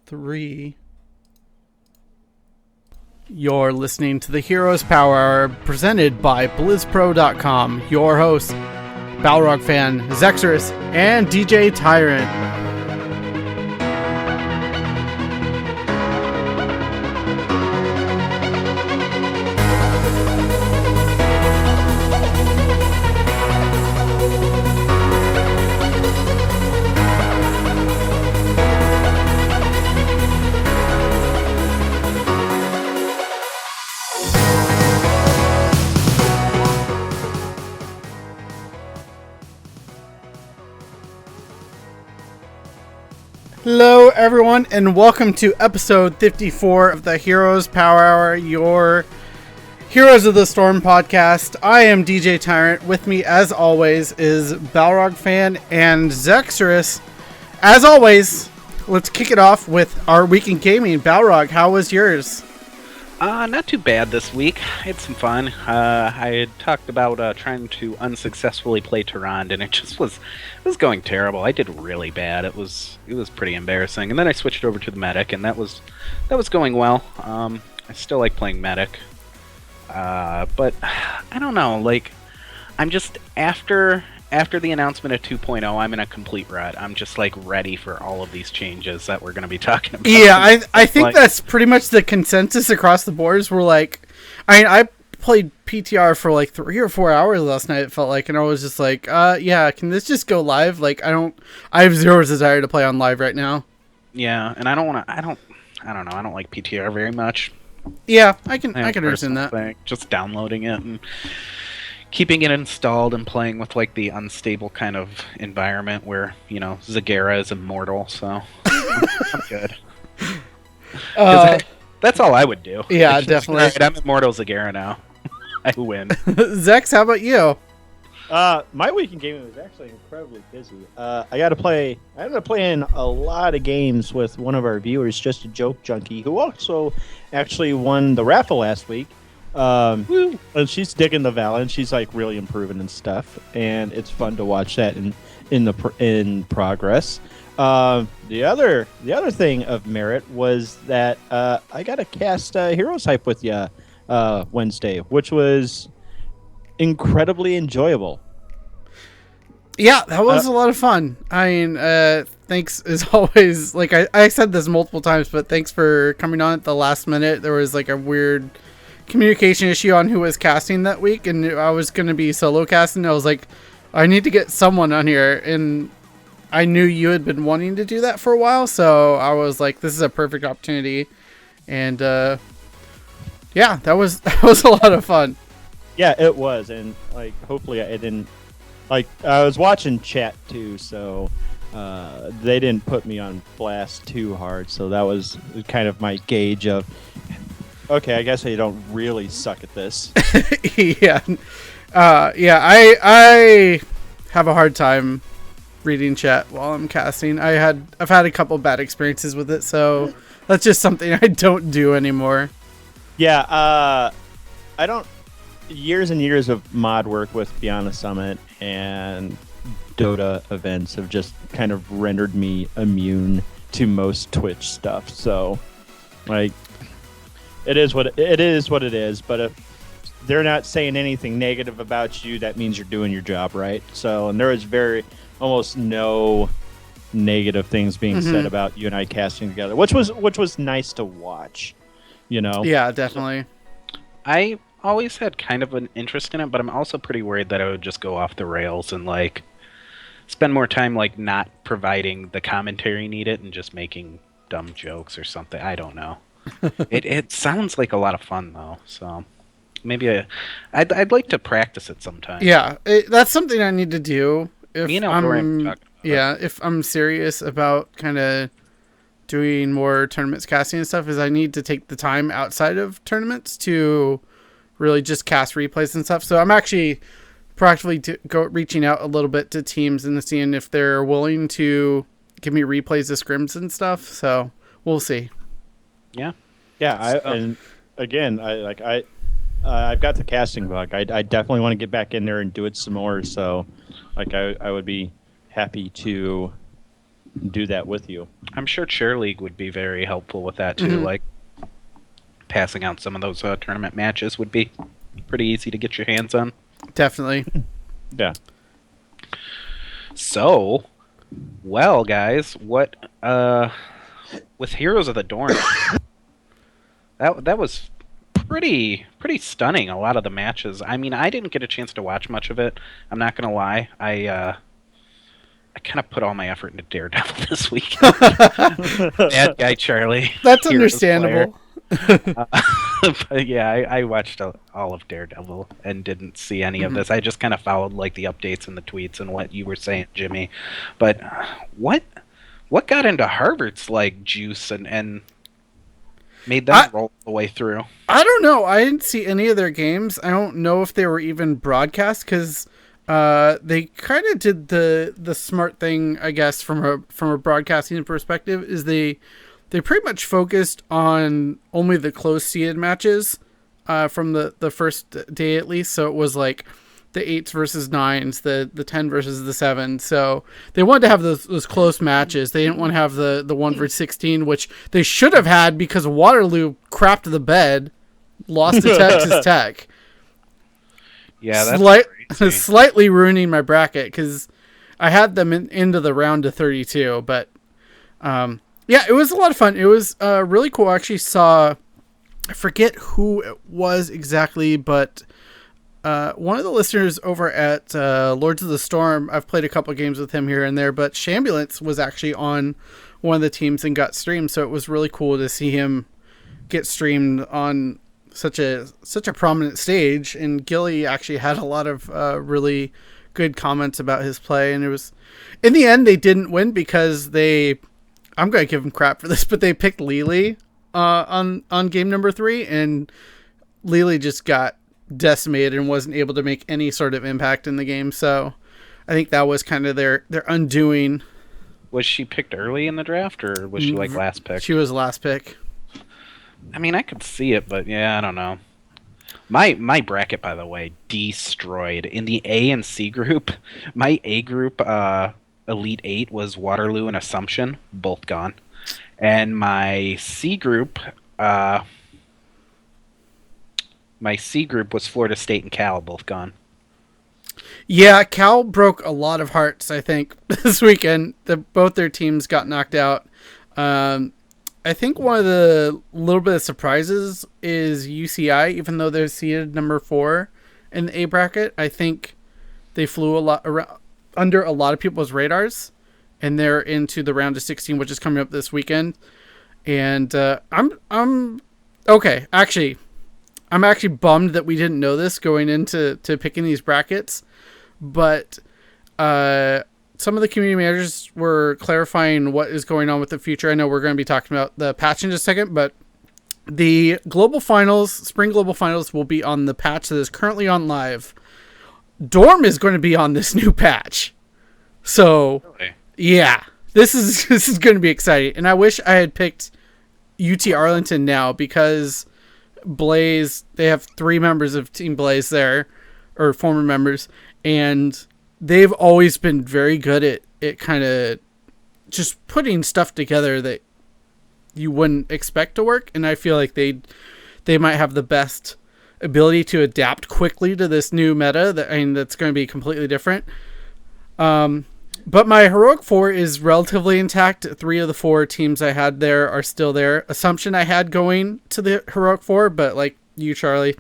3. You're listening to the Heroes Powerhour presented by BlizzPro.com. Your host, Balrog fan Zexorus and DJ Tyrant. Hello everyone and welcome to episode 54 of the Heroes Power Hour, your Heroes of the Storm podcast. I am DJ Tyrant. With me as always is Balrog fan and Zexorus. As always, let's kick it off with our week in gaming. Balrog, how was yours? Not too bad this week. I had some fun. I had talked about trying to unsuccessfully play Tyrande, and it was going terrible. I did really bad. It was pretty embarrassing. And then I switched over to the medic, and that was going well. I still like playing medic, but I don't know. Like, I'm just after the announcement of 2.0, I'm in a complete rut. I'm just like ready for all of these changes that we're going to be talking about. Yeah, I think that's pretty much the consensus across the boards. We're like, I played PTR for like 3 or 4 hours last night, it felt like, and I was just like, yeah, can this just go live? Like, I have zero desire to play on live right now. Yeah, and I don't know. I don't like PTR very much. Yeah, I can understand that. Just downloading it and keeping it installed and playing with like the unstable kind of environment where, you know, Zagara is immortal, so I'm good. That's all I would do. Yeah, definitely. Right, I'm immortal Zagara now. I win. Zex, how about you? My week in gaming was actually incredibly busy. I ended up playing a lot of games with one of our viewers, Just a Joke Junkie, who also actually won the raffle last week. And she's digging the Val, and she's like really improving and stuff, and it's fun to watch that in progress. The other thing of merit was that I got to cast Heroes Hype with you Wednesday, which was incredibly enjoyable. Yeah, that was a lot of fun. I mean, thanks as always. Like I said this multiple times, but thanks for coming on at the last minute. There was like a weird communication issue on who was casting that week, and I was going to be solo casting. I was like, I need to get someone on here, and I knew you had been wanting to do that for a while, so I was like, this is a perfect opportunity. And yeah, that was a lot of fun. Yeah, it was, and like hopefully I didn't, like, I was watching chat too, so they didn't put me on blast too hard, so that was kind of my gauge of, okay, I guess I don't really suck at this. Yeah. I have a hard time reading chat while I'm casting. I've had a couple bad experiences with it, so that's just something I don't do anymore. Yeah, I don't. Years and years of mod work with Beyond the Summit and Dota events have just kind of rendered me immune to most Twitch stuff. So, like, it is what it is. But if they're not saying anything negative about you, that means you're doing your job right. So, and there is almost no negative things being said about you and I casting together, which was nice to watch. You know? Yeah, definitely. I always had kind of an interest in it, but I'm also pretty worried that I would just go off the rails and like spend more time like not providing the commentary needed and just making dumb jokes or something. I don't know. It sounds like a lot of fun though, so maybe I'd like to practice it sometime. Yeah, that's something I need to do. If Me and Dorian talked about it. If I'm serious about kind of doing more tournaments casting and stuff, is I need to take the time outside of tournaments to really just cast replays and stuff. So I'm actually proactively reaching out a little bit to teams and seeing if they're willing to give me replays of scrims and stuff. So we'll see. Yeah. And again, I've got the casting bug. I definitely want to get back in there and do it some more. So, like, I would be happy to do that with you. I'm sure Chair League would be very helpful with that too. Like passing out some of those tournament matches would be pretty easy to get your hands on. Definitely. Yeah. So, well, guys, what with Heroes of the Dorm, that was pretty stunning. A lot of the matches. I mean, I didn't get a chance to watch much of it. I'm not gonna lie. I kind of put all my effort into Daredevil this week. Bad guy Charlie. That's Heroes understandable. But yeah, I watched all of Daredevil and didn't see any of this. I just kind of followed like the updates and the tweets and what you were saying, Jimmy. But what got into Harvard's like juice and made them roll the way through? I don't know. I didn't see any of their games. I don't know if they were even broadcast because they kind of did the smart thing, I guess, from a broadcasting perspective. Is they pretty much focused on only the close seeded matches from the first day at least. So it was like the 8s versus 9s, the 10 versus the 7. So they wanted to have those close matches. They didn't want to have the 1 versus 16, which they should have had because Waterloo crapped the bed, lost to Texas Tech. Yeah, that's slightly ruining my bracket because I had them into the round of 32, but yeah, it was a lot of fun. It was really cool. I actually saw, I forget who it was exactly, but one of the listeners over at Lords of the Storm, I've played a couple games with him here and there, but Shambulance was actually on one of the teams and got streamed, so it was really cool to see him get streamed on such a prominent stage. And Gilly actually had a lot of really good comments about his play, and it was, in the end, they didn't win because I'm going to give him crap for this, but they picked Lily on game number 3, and Lily just got decimated and wasn't able to make any sort of impact in the game. So I think that was kind of their undoing. Was she picked early in the draft, or was she like last pick? She was last pick. I mean, I could see it, but yeah, I don't know. My bracket, by the way, destroyed. In the A and C group, my A group, Elite 8 was Waterloo and Assumption, both gone. And my C group was Florida State and Cal, both gone. Yeah, Cal broke a lot of hearts, I think, this weekend. Both their teams got knocked out. I think one of the little bit of surprises is UCI, even though they're seeded number 4 in the A bracket. I think they flew a lot around, under a lot of people's radars, and they're into the round of 16, which is coming up this weekend. And I'm okay. Actually, I'm actually bummed that we didn't know this going into picking these brackets, but some of the community managers were clarifying what is going on with the future. I know we're going to be talking about the patch in just a second, but the global finals, spring global finals, will be on the patch that is currently on live. Dorm is going to be on this new patch. So, yeah, this is going to be exciting. And I wish I had picked UT Arlington now, because Blaze, they have 3 members of Team Blaze there, or former members, and they've always been very good at kind of just putting stuff together that you wouldn't expect to work. And I feel like they might have the best ability to adapt quickly to this new meta that's going to be completely different. But my Heroic 4 is relatively intact. 3 of the 4 teams I had there are still there. Assumption I had going to the Heroic 4, but like you, Charlie,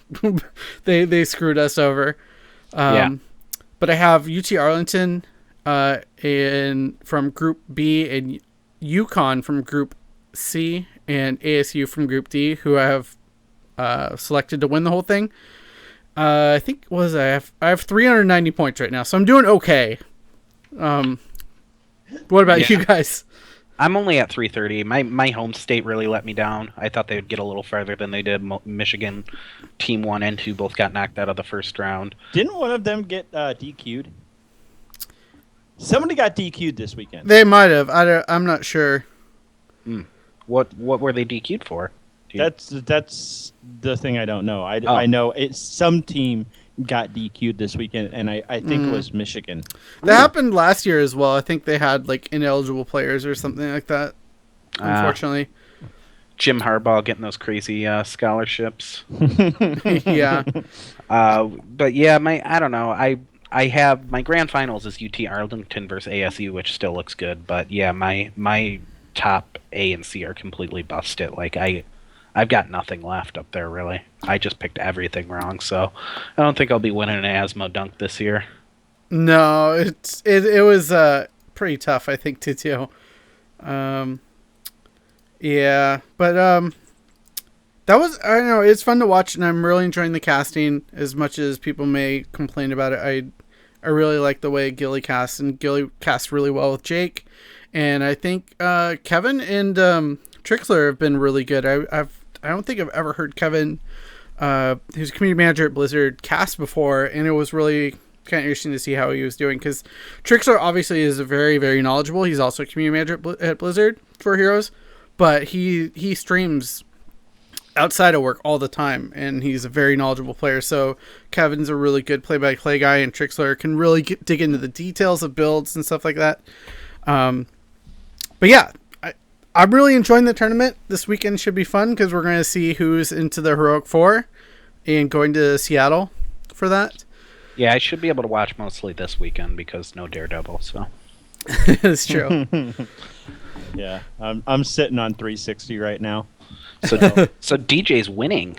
they screwed us over. Yeah. But I have UT Arlington from Group B, and UConn from Group C, and ASU from Group D, who I have selected to win the whole thing. I think I have 390 points right now, so I'm doing okay. What about you guys? I'm only at 330. My home state really let me down. I thought they would get a little farther than they did. Michigan Team 1 and 2 both got knocked out of the first round. Didn't one of them get DQ'd? Somebody got DQ'd this weekend. They might have. I'm not sure. What were they DQ'd for? That's the thing I don't know. I know it's some team got DQ'd this weekend, and I think it was Michigan. That happened last year as well. I think they had like ineligible players or something like that. Unfortunately, Jim Harbaugh getting those crazy scholarships. Yeah. But yeah, I don't know. I have my grand finals is UT Arlington versus ASU, which still looks good. But yeah, my top A and C are completely busted. Like I've got nothing left up there really. I just picked everything wrong, so I don't think I'll be winning an Asmo dunk this year. No, it was pretty tough, I think, to do. Yeah, but that was, I don't know, it's fun to watch, and I'm really enjoying the casting as much as people may complain about it. I really like the way Gilly casts, and Gilly casts really well with Jake, and I think Kevin and Trixler have been really good. I don't think I've ever heard Kevin, who's a community manager at Blizzard, cast before, and it was really kind of interesting to see how he was doing, because Trixler obviously is very, very knowledgeable. He's also a community manager at Blizzard for Heroes, but he streams outside of work all the time, and he's a very knowledgeable player. So Kevin's a really good play-by-play guy, and Trixler can really dig into the details of builds and stuff like that. But yeah, I'm really enjoying the tournament. This weekend should be fun because we're going to see who's into the Heroic 4 and going to Seattle for that. Yeah, I should be able to watch mostly this weekend because no Daredevil, so. It's true. Yeah, I'm sitting on 360 right now. So DJ's winning.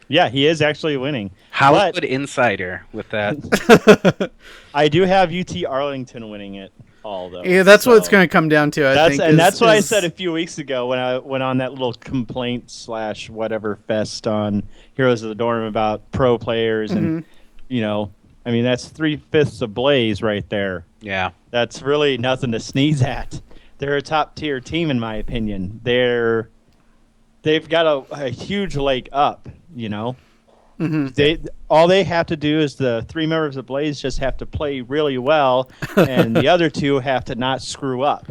Yeah, he is actually winning. Hollywood Insider with that. I do have UT Arlington winning it all, though. Yeah, that's what it's going to come down to, I think. And that's what I said a few weeks ago when I went on that little complaint / whatever fest on Heroes of the Dorm about pro players. And, you know, I mean, that's 3/5 of Blaze right there. Yeah. That's really nothing to sneeze at. They're a top-tier team, in my opinion. They've got a huge leg up, you know. All they have to do is the 3 members of Blaze just have to play really well, and the other 2 have to not screw up.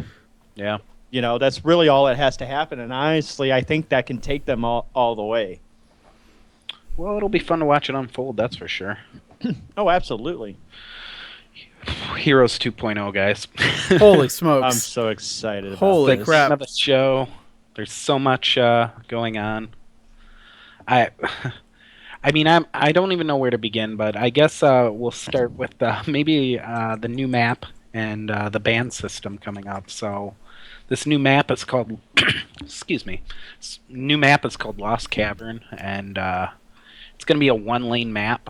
Yeah. You know, that's really all that has to happen, and honestly, I think that can take them all the way. Well, it'll be fun to watch it unfold, that's for sure. Oh, absolutely. Heroes 2.0, guys. Holy smokes. I'm so excited about Holy this. crap. Another show. There's so much going on. I mean, I don't even know where to begin, but I guess we'll start with maybe the new map and the band system coming up. So this new map is called, excuse me, new map is called Lost Cavern, and it's going to be a 1-lane map.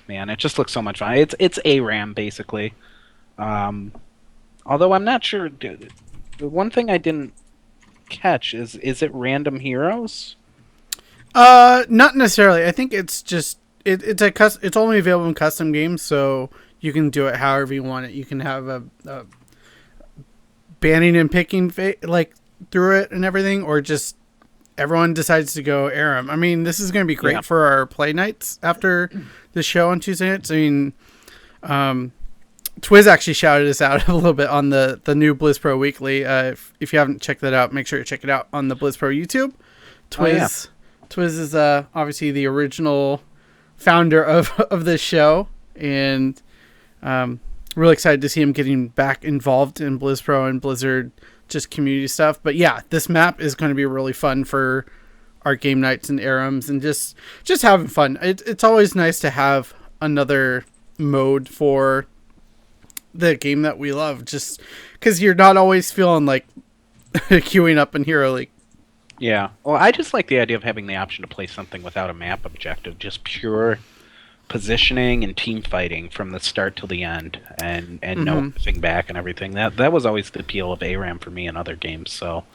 Man, it just looks so much fun. It's ARAM basically. Although I'm not sure. The one thing I didn't catch is it random heroes? Not necessarily. I think it's just it's only available in custom games, so you can do it however you want it. You can have a banning and picking like through it and everything, or just everyone decides to go ARAM. I mean, this is going to be great for our play nights after the show on Tuesday nights. I mean, Twiz actually shouted us out a little bit on the new Blizz Pro Weekly. If you haven't checked that out, make sure you check it out on the Blizz Pro YouTube. Twiz is obviously the original founder of this show, and really excited to see him getting back involved in Blizz Pro and Blizzard just community stuff. But yeah, this map is going to be really fun for our game nights and ARAMs and just having fun. It's always nice to have another mode for the game that we love, just because you're not always feeling like queuing up in Hero League. Yeah. Well, I just like the idea of having the option to play something without a map objective, just pure positioning and team fighting from the start till the end, and no moving back and everything. That was always the appeal of ARAM for me in other games. So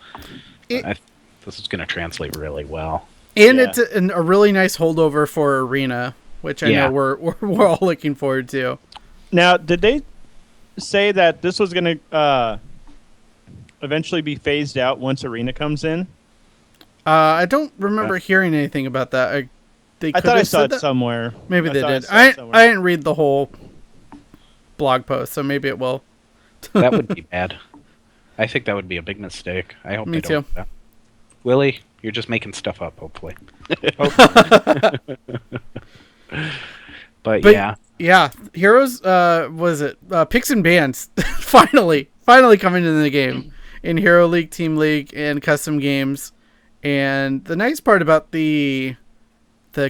this is going to translate really well. And it's a really nice holdover for Arena, which I know we're all looking forward to. Now, did they say that this was going to eventually be phased out once Arena comes in? I don't remember hearing anything about that. I thought I saw it somewhere. Maybe they did. I didn't read the whole blog post, so maybe it will. That would be bad. I think that would be a big mistake. I hope Me they don't too. do that. Willie, you're just making stuff up, hopefully. But yeah. Yeah, Heroes, was it? Picks and bans. finally coming into the game in Hero League, Team League, and custom games. And the nice part about the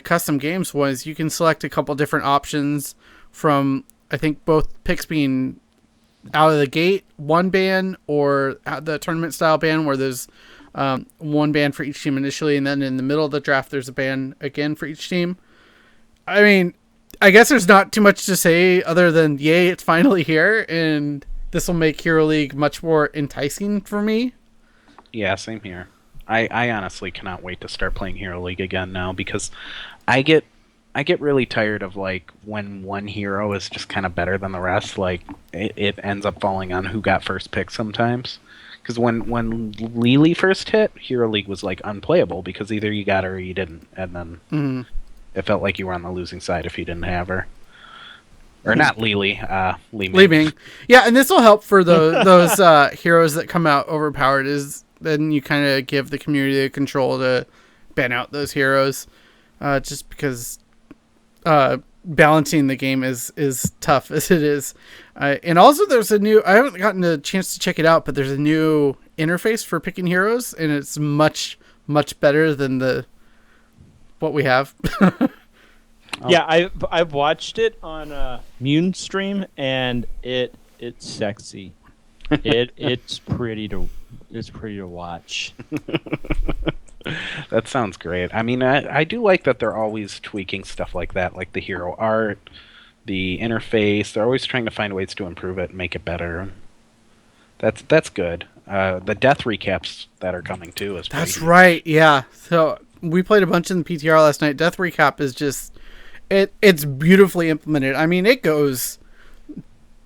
custom games was you can select a couple different options from, I think, both picks being out of the gate, one ban, or the tournament style ban where there's one ban for each team initially, and then in the middle of the draft there's a ban again for each team. I mean, I guess there's not too much to say other than yay, it's finally here, and this will make Hero League much more enticing for me. Yeah, same here. I honestly cannot wait to start playing Hero League again now, because I get really tired of like when one hero is just kind of better than the rest. Like it ends up falling on who got first pick sometimes. Because when Lily first hit, Hero League was like unplayable because either you got her or you didn't, and then it felt like you were on the losing side if you didn't have her. Or not Lily, Li Ming. Yeah, and this will help for those heroes that come out overpowered. Is then you kind of give the community the control to ban out those heroes, just because balancing the game is tough as it is. And also there's a new, I haven't gotten a chance to check it out, but there's a new interface for picking heroes, and it's much better than what we have. Yeah, I've watched it on Mune stream, and it's sexy. It's pretty to watch. That sounds great. I mean, I do like that they're always tweaking stuff like that, like the hero art, the interface. They're always trying to find ways to improve it and make it better. That's good. The death recaps that are coming too is that's right. Yeah. So we played a bunch in the PTR last night. Death recap is just it's beautifully implemented. I mean, it goes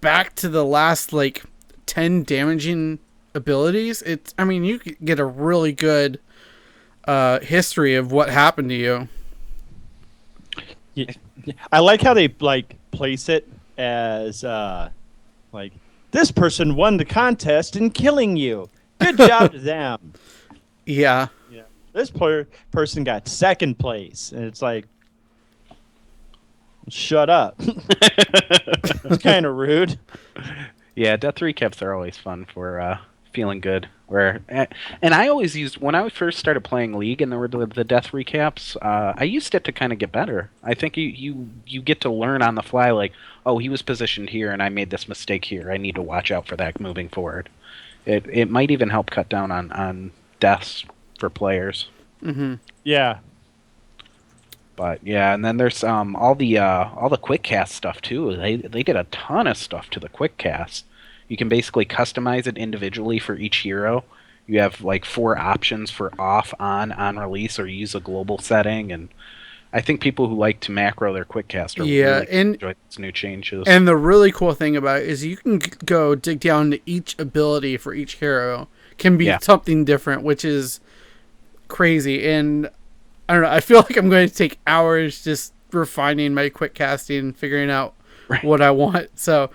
back to the last like 10 damaging abilities. I mean, you get a really good history of what happened to you. Yeah. I like how they like place it as like this person won the contest in killing you. Good job to them. Yeah. Yeah. This person got second place, and it's like, shut up. That's kind of rude. Yeah, death recaps are always fun for feeling good. And I always used, when I first started playing League and there were the death recaps, I used it to kind of get better. I think you get to learn on the fly, like, oh, he was positioned here and I made this mistake here. I need to watch out for that moving forward. It might even help cut down on deaths for players. Mm-hmm. Yeah. But yeah, and then there's all the quick cast stuff too. They did a ton of stuff to the quick cast. You can basically customize it individually for each hero. You have like 4 options for off, on release, or use a global setting. And I think people who like to macro their quick cast are really enjoy these new changes. And the really cool thing about it is you can go dig down to each ability for each hero. Can be something different, which is crazy. And I don't know, I feel like I'm going to take hours just refining my quick casting and figuring out what I want. So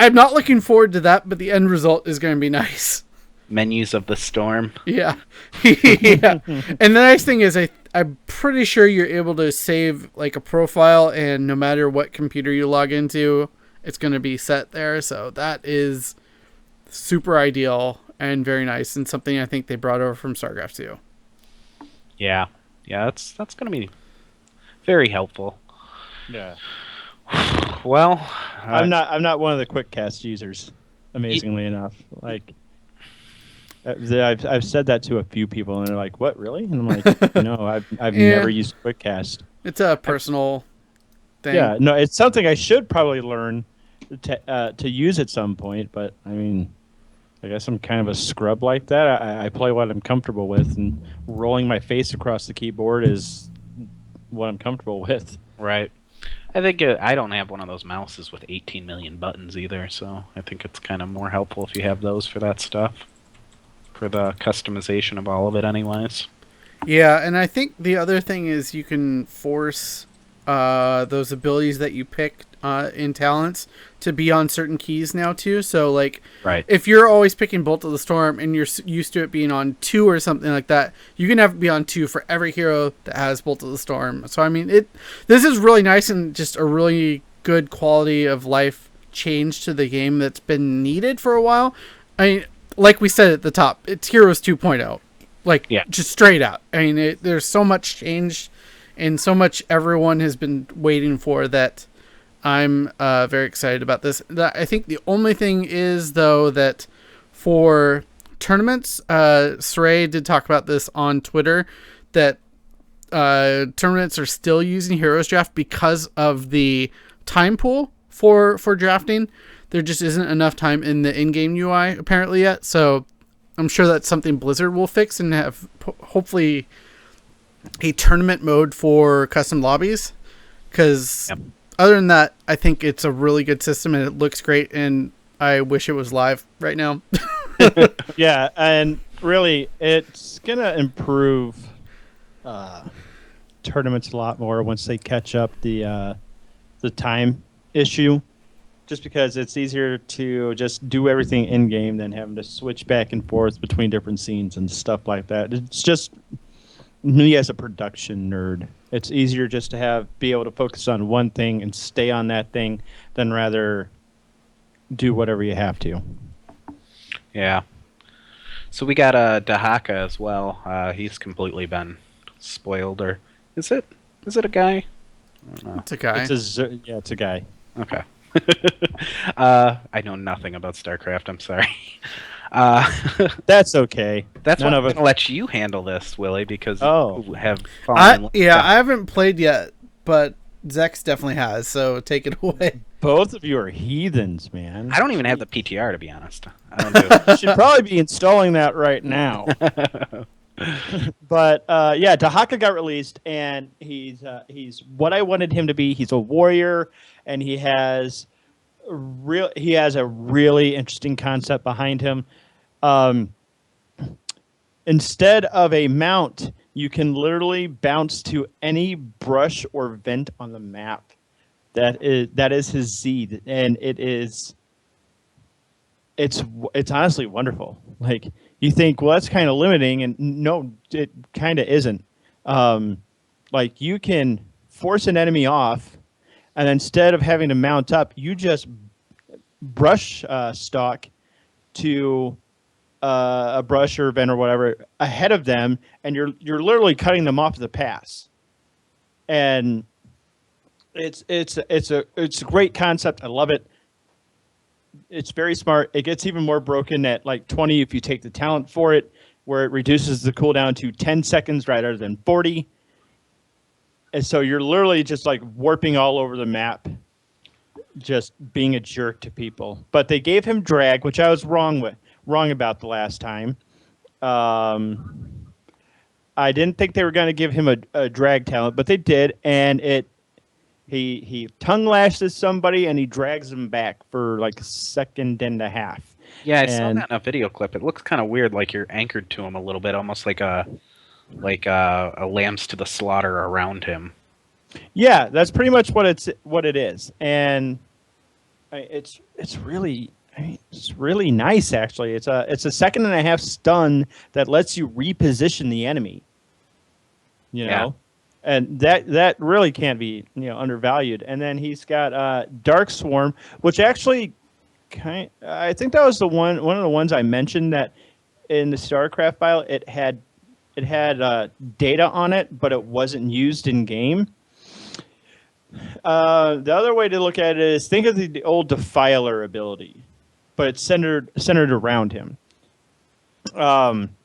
I'm not looking forward to that, but the end result is going to be nice. Menus of the storm. Yeah. Yeah. And the nice thing is I'm pretty sure you're able to save like a profile, and no matter what computer you log into, it's going to be set there. So that is super ideal and very nice, and something I think they brought over from StarCraft 2. Yeah. Yeah, that's going to be very helpful. Yeah. Well, I'm not one of the quick cast users, amazingly enough. Like I've said that to a few people, and they're like, "What, really?" And I'm like, "No, I've never used quick cast." It's a personal thing. Yeah, no, it's something I should probably learn to use at some point. But I mean, I guess I'm kind of a scrub like that. I play what I'm comfortable with, and rolling my face across the keyboard is what I'm comfortable with. Right. I think I don't have one of those mouses with 18 million buttons either, so I think it's kind of more helpful if you have those for that stuff. For the customization of all of it anyways. Yeah, and I think the other thing is you can force those abilities that you picked in talents to be on certain keys now too. So like, Right. if you're always picking Bolt of the Storm and you're used to it being on 2 or something like that, you can have it be on 2 for every hero that has Bolt of the Storm. So I mean, this is really nice and just a really good quality of life change to the game that's been needed for a while. I mean, like we said at the top, it's Heroes 2.0. Like, Yeah. just straight out. I mean, there's so much change and so much everyone has been waiting for that I'm very excited about this. I think the only thing is, though, that for tournaments, Saray did talk about this on Twitter, that tournaments are still using Heroes Draft because of the time pool for drafting. There just isn't enough time in the in-game UI apparently yet, so I'm sure that's something Blizzard will fix and have hopefully a tournament mode for custom lobbies, because Yep. other than that, I think it's a really good system and it looks great, and I wish it was live right now. Yeah, and really, it's gonna improve tournaments a lot more once they catch up the time issue. Just because it's easier to just do everything in game than having to switch back and forth between different scenes and stuff like that. It's just me as a production nerd. It's easier just to be able to focus on one thing and stay on that thing than rather do whatever you have to. Yeah. So we got Dahaka as well. He's completely been spoiled, or is it a guy? I don't know. It's a guy. It's a guy. Okay. I know nothing about StarCraft. I'm sorry. That's okay. That's why None I'm of us. going to let you handle this, Willie, because Oh. you have fallen in love. I haven't played yet, but Zex definitely has, so take it away. Both of you are heathens, man. I don't even have the PTR, to be honest. I don't do it. You should probably be installing that right now. But yeah, Dahaka got released, and he's what I wanted him to be. He's a warrior, and he has a really interesting concept behind him. Instead of a mount, you can literally bounce to any brush or vent on the map. That is his Z, and it's honestly wonderful. Like, you think, well, that's kind of limiting, and no, it kind of isn't. Like, you can force an enemy off, and instead of having to mount up, you just brush stalk to a brush or vent or whatever ahead of them, and you're literally cutting them off the pass. And it's a great concept. I love it. It's very smart. It gets even more broken at like 20 if you take the talent for it, where it reduces the cooldown to 10 seconds rather than 40. And so you're literally just like warping all over the map, just being a jerk to people. But they gave him drag, which I was wrong about the last time. I didn't think they were going to give him a drag talent, but they did, and he tongue lashes somebody and he drags them back for like a second and a half. Yeah, I saw that in a video clip. It looks kind of weird, like you're anchored to him a little bit, almost like a lambs to the slaughter around him. Yeah, that's pretty much what it is, and it's really nice actually. It's a second and a half stun that lets you reposition the enemy. You know. Yeah. And that really can't be undervalued. And then he's got Dark Swarm, which actually I think that was one of the ones I mentioned that in the StarCraft file it had data on it, but it wasn't used in game. The other way to look at it is think of the old Defiler ability, but it's centered around him.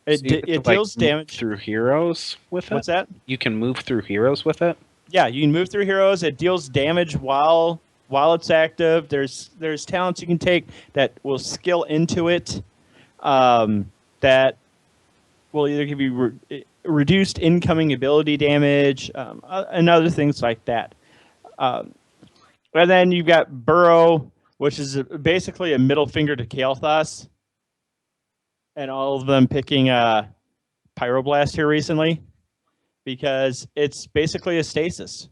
It deals damage through heroes with it. What's that? You can move through heroes with it. Yeah, you can move through heroes. It deals damage while it's active. There's talents you can take that will skill into it. That will either give you reduced incoming ability damage and other things like that. And then you've got Burrow, which is basically a middle finger to Kael'thas. And all of them picking Pyroblast here recently because it's basically a stasis.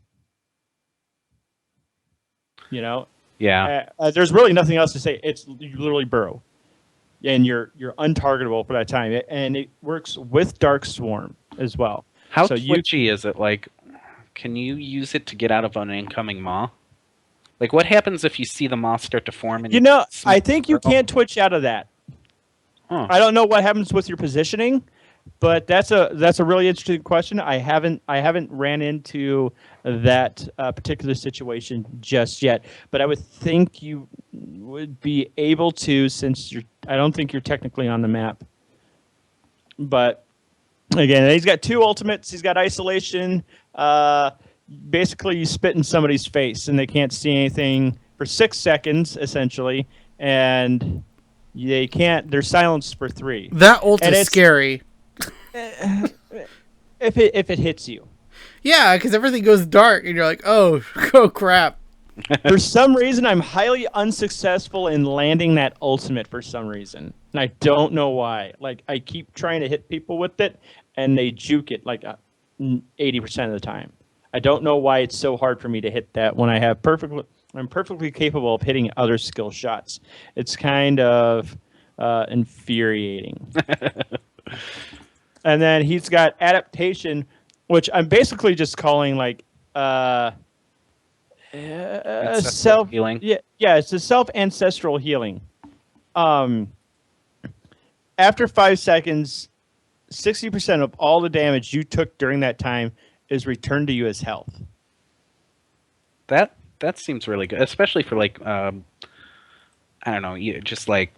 You know. Yeah. There's really nothing else to say. It's you literally burrow, and you're untargetable for that time. And it works with Dark Swarm as well. How so twitchy is it? Like, can you use it to get out of an incoming maw? Like, what happens if you see the maw start to form? And I think you can't twitch out of that. Huh. I don't know what happens with your positioning, but that's a really interesting question. I haven't ran into that particular situation just yet, but I would think you would be able to, since I don't think you're technically on the map. But again, he's got 2 ultimates. He's got isolation. Basically, you spit in somebody's face and they can't see anything for 6 seconds, essentially, and they're silenced for 3. That ult is scary. If it hits you. Yeah, because everything goes dark and you're like, oh crap. For some reason, I'm highly unsuccessful in landing that ultimate for some reason. And I don't know why. Like, I keep trying to hit people with it, and they juke it like 80% of the time. I don't know why it's so hard for me to hit that when I'm perfectly capable of hitting other skill shots. It's kind of infuriating. And then he's got adaptation, which I'm basically just calling like self healing. Yeah, it's a self ancestral healing. After 5 seconds, 60% of all the damage you took during that time is returned to you as health. That seems really good, especially for like I don't know, just like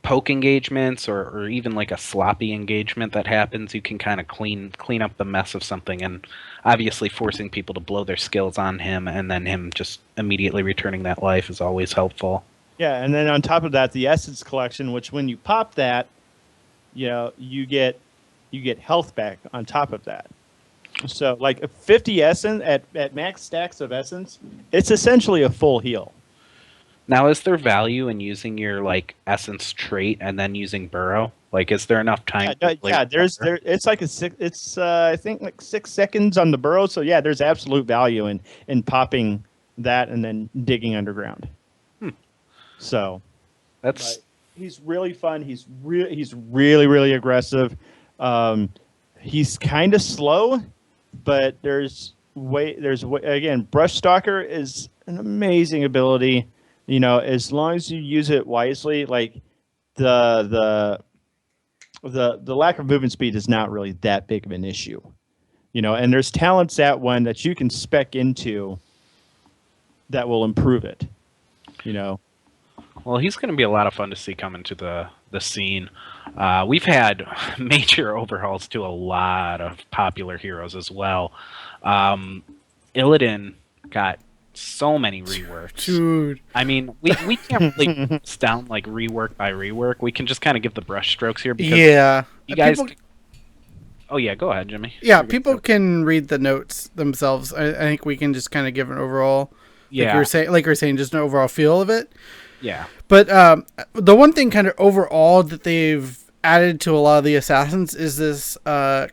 poke engagements or even like a sloppy engagement that happens. You can kind of clean up the mess of something, and obviously forcing people to blow their skills on him and then him just immediately returning that life is always helpful. Yeah, and then on top of that, the Essence Collection, which when you pop that, you get health back on top of that. So like 50 essence at max stacks of essence, it's essentially a full heal. Now, is there value in using your like essence trait and then using burrow? Like, is there enough time? It's like I think like 6 seconds on the burrow. So yeah, there's absolute value in popping that and then digging underground. So he's really fun. He's really aggressive. He's kind of slow, but again, Brush Stalker is an amazing ability. As long as you use it wisely, like the lack of movement speed is not really that big of an issue. And there's talents at one that you can spec into that will improve it. Well, he's going to be a lot of fun to see come into the scene. We've had major overhauls to a lot of popular heroes as well. Illidan got so many reworks. Dude. I mean, we can't really put this down like rework by rework. We can just kind of give the brush strokes here because you guys... Oh, yeah, go ahead, Jimmy. Yeah, people can read the notes themselves. I think we can just kind of give an overall, like you're saying, just an overall feel of it. Yeah. But the one thing kind of overall that they've added to a lot of the assassins is this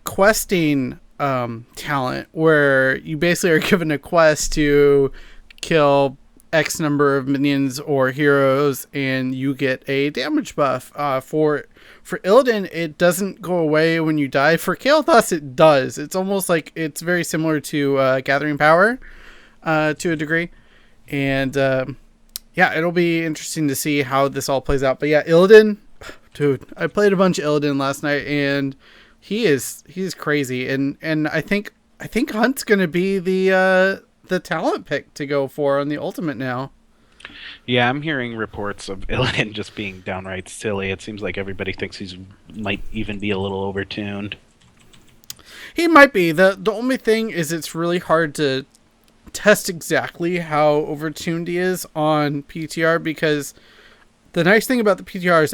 questing talent where you basically are given a quest to kill X number of minions or heroes and you get a damage buff. For Illidan, it doesn't go away when you die. For Kael'thas, it does. It's almost like it's very similar to Gathering Power to a degree. And yeah, it'll be interesting to see how this all plays out. But yeah, Illidan, dude, I played a bunch of Illidan last night and he's crazy. And I think Hunt's going to be the talent pick to go for on the ultimate now. Yeah, I'm hearing reports of Illidan just being downright silly. It seems like everybody thinks might even be a little overtuned. He might be. The only thing is it's really hard to test exactly how overtuned he is on PTR, because the nice thing about the PTR is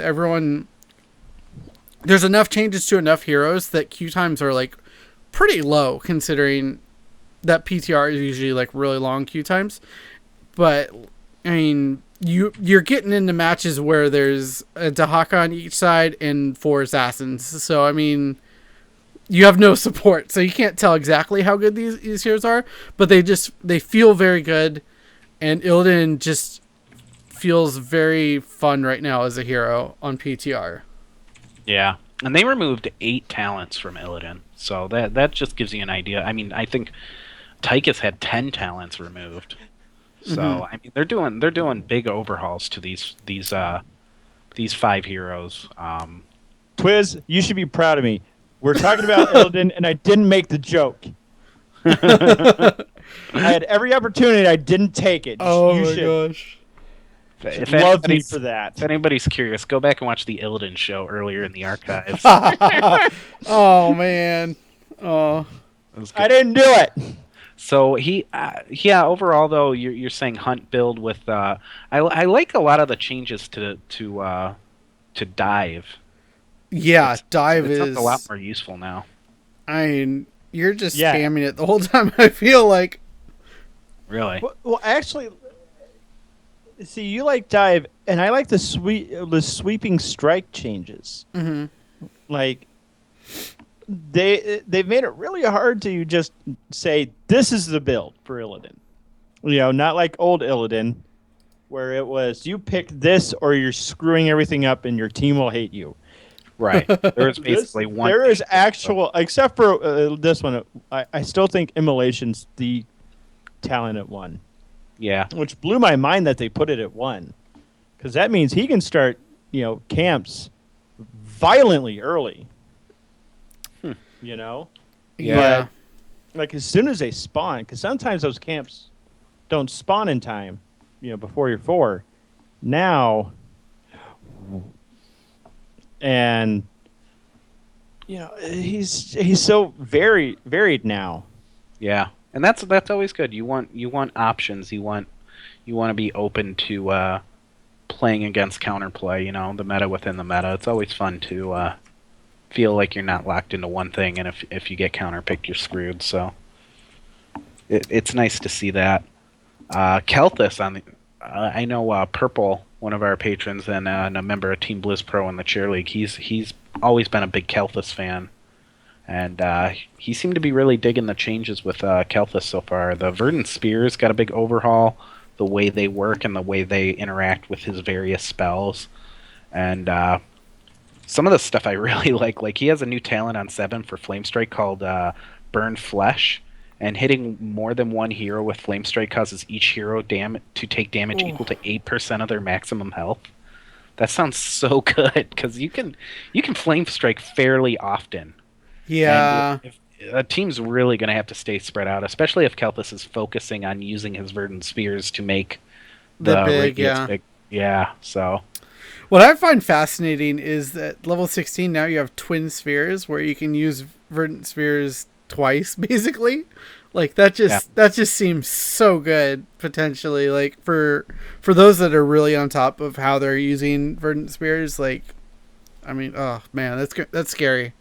there's enough changes to enough heroes that Q times are like pretty low, considering that PTR is usually like really long queue times. But I mean, you're getting into matches where there's a Dahaka on each side and 4 assassins. So I mean, you have no support, so you can't tell exactly how good these heroes are. But they feel very good. And Illidan just feels very fun right now as a hero on PTR. Yeah. And they removed 8 talents from Illidan. So that just gives you an idea. I mean, I think Tychus had 10 talents removed. So I mean, they're doing big overhauls to these 5 heroes. Twiz, you should be proud of me. We're talking about Illidan, and I didn't make the joke. I had every opportunity. I didn't take it. Oh you my should gosh. If love me for that. If anybody's curious, go back and watch the Illidan show earlier in the archives. Oh man. Oh. I didn't do it. So overall though, you're saying hunt build with. I like a lot of the changes to dive. Yeah, dive it's is a lot more useful now. I mean, you're just spamming it the whole time. I feel like. Really? Well, actually, see, you like dive, and I like the sweeping strike changes. Mm-hmm. Like they've made it really hard to just say this is the build for Illidan. You know, not like old Illidan, where it was you pick this or you're screwing everything up and your team will hate you. Right. There's basically one. There is actual, except for this one. I still think Immolation's the talent at 1. Yeah. Which blew my mind that they put it at 1, because that means he can start, camps violently early. You know. Yeah. But, like as soon as they spawn, because sometimes those camps don't spawn in time. Before you're 4. Now. And he's so varied now. Yeah, and that's always good. You want options. You want to be open to playing against counterplay. The meta within the meta. It's always fun to feel like you're not locked into one thing, and if you get counterpicked, you're screwed. So it's nice to see that. Kelthus on the. I know Purple, one of our patrons and a member of Team Blizz Pro in the cheer league. He's always been a big Kelthus fan, and he seemed to be really digging the changes with Kelthus so far. The Verdant Spears got a big overhaul, the way they work and the way they interact with his various spells, and some of the stuff I really like. Like he has a new talent on 7 for Flame Strike called Burn Flesh. And hitting more than one hero with Flame Strike causes each hero to take damage equal to 8% of their maximum health. That sounds so good because you can Flame Strike fairly often. Yeah. And a team's really going to have to stay spread out, especially if Kelthus is focusing on using his Verdant Spears to make the big, big. Yeah. So. What I find fascinating is that level 16 now you have twin spheres where you can use Verdant Spears twice, basically. Like that just seems so good potentially, like for those that are really on top of how they're using Verdant Spears. Like, I mean, oh man, that's scary.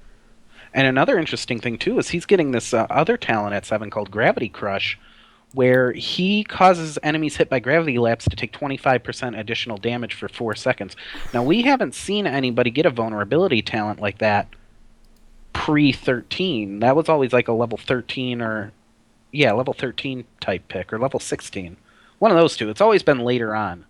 And another interesting thing too is he's getting this other talent at 7 called Gravity Crush, where he causes enemies hit by gravity lapse to take 25% additional damage for 4 seconds. Now we haven't seen anybody get a vulnerability talent like that pre-13. That was always like a level 13 level 13 type pick, or level 16. One of those two. It's always been later on.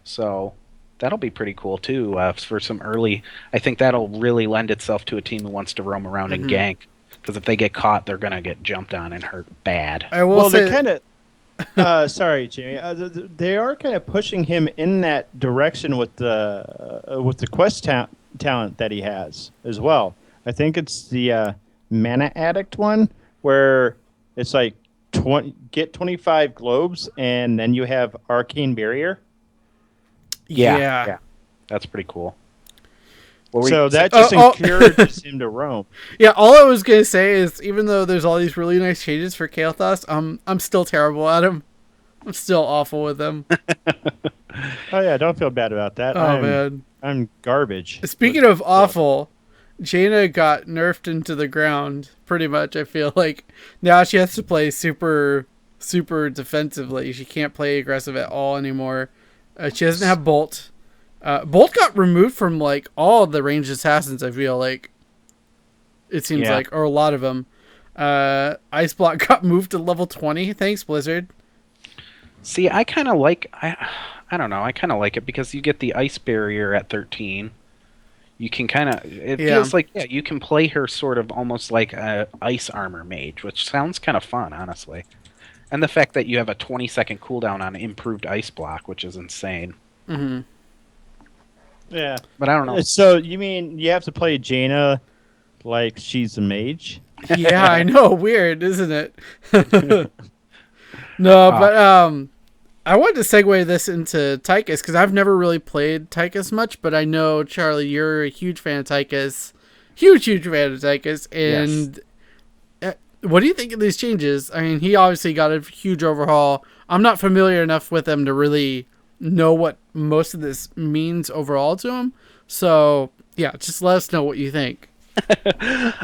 So that'll be pretty cool too for some early. I think that'll really lend itself to a team who wants to roam around and gank. Because if they get caught, they're going to get jumped on and hurt bad. I will say, they're kind of... sorry, Jamie. They are kind of pushing him in that direction with the quest talent that he has as well. I think it's the Mana Addict one, where it's like get 25 globes, and then you have Arcane Barrier. Yeah. That's pretty cool. So that just encourages him to roam. Yeah, all I was going to say is, even though there's all these really nice changes for Kael'thas, I'm still terrible at him. I'm still awful with him. Oh yeah, don't feel bad about that. Man. I'm garbage. Speaking of awful, Jaina got nerfed into the ground, pretty much, I feel like. Now she has to play super, super defensively. She can't play aggressive at all anymore. She doesn't have Bolt. Bolt got removed from, like, all the ranged assassins, I feel like. It seems like, or a lot of them. Ice Block got moved to level 20. Thanks, Blizzard. See, I kind of like I don't know. I kind of like it because you get the ice barrier at 13. You can kind of it Yeah. feels like you can play her sort of almost like a ice armor mage, which sounds kind of fun, honestly. And the fact that you have a 20-second cooldown on improved ice block, which is insane. Hmm. Yeah. But I don't know. So you mean you have to play Jaina like she's a mage? Yeah, I know. Weird, isn't it? No, but I wanted to segue this into Tychus because I've never really played Tychus much, but I know, Charlie, you're a huge fan of Tychus. Huge fan of Tychus. And what do you think of these changes? I mean, he obviously got a huge overhaul. I'm not familiar enough with him to really know what most of this means overall to him. So, yeah, just let us know what you think.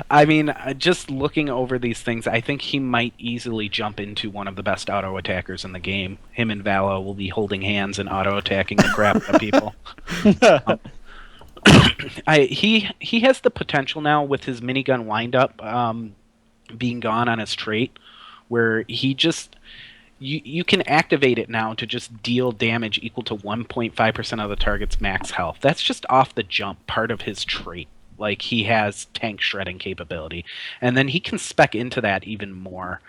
I mean, just looking over these things, I think he might easily jump into one of the best auto attackers in the game. Him and Valo will be holding hands and auto attacking the crap out of people. He has the potential now with his minigun windup being gone on his trait, where he just you can activate it now to just deal damage equal to 1.5% of the target's max health. That's just off the jump part of his trait. Like, he has tank shredding capability, and then he can spec into that even more.